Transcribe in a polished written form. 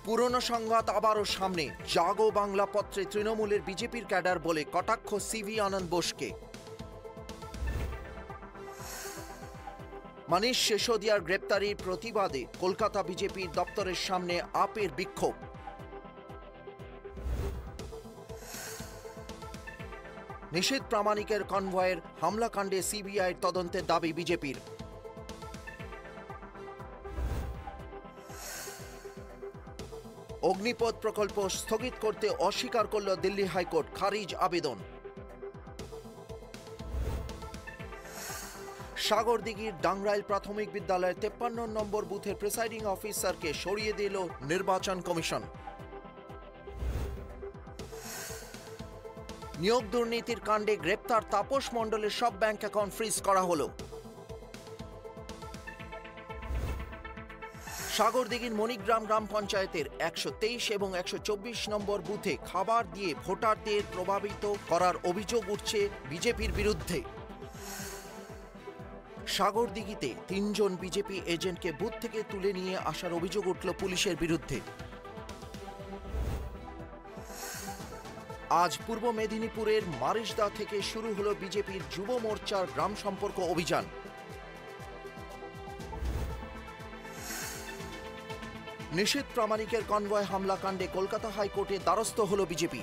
পুরনো সংঘাত আবারও সামনে। জাগো বাংলা পত্রে তৃণমূলের বিজেপির ক্যাডার বলে কটাক্ষ সিভি আনন্দ বোসকে। মানিশ সিসোদিয়ার গ্রেপ্তারির প্রতিবাদে কলকাতা বিজেপির দপ্তরের সামনে আপের বিক্ষোভ। নিশীথ প্রামাণিকের কনভয়ের হামলাকাণ্ডে সিবিআইয়ের তদন্তের দাবি বিজেপির। অগ্নিপথ প্রকল্প স্থগিত করতে অস্বীকার করল দিল্লি হাইকোর্ট, খারিজ আবেদন। সাগরদিঘির ডাংরাইল প্রাথমিক বিদ্যালয়ের 53 নম্বর বুথের প্রিসাইডিং অফিসারকে সরিয়ে দিল নির্বাচন কমিশন। নিয়োগ দুর্নীতির কাণ্ডে গ্রেপ্তার তাপস মণ্ডলের সব ব্যাংক অ্যাকাউন্ট ফ্রিজ করা হলো। সাগরদিঘির মণিগ্রাম গ্রাম পঞ্চায়েতের 123 এবং 124 নম্বর বুথে খাবার দিয়ে ভোটারদের প্রভাবিত করার অভিযোগ উঠছে বিজেপির বিরুদ্ধে। সাগরদিঘিতে 3 জন বিজেপি এজেন্টকে বুথ থেকে তুলে নিয়ে আসার অভিযোগ উঠল পুলিশের বিরুদ্ধে। আজ পূর্ব মেদিনীপুরের মারিশদা থেকে শুরু হলো বিজেপির যুব মোর্চার গ্রাম সম্পর্ক অভিযান। নিশীথ প্রামাণিকের কনভয় হামলাকাণ্ডে কলকাতা হাইকোর্টে দ্বারস্থ হল বিজেপি।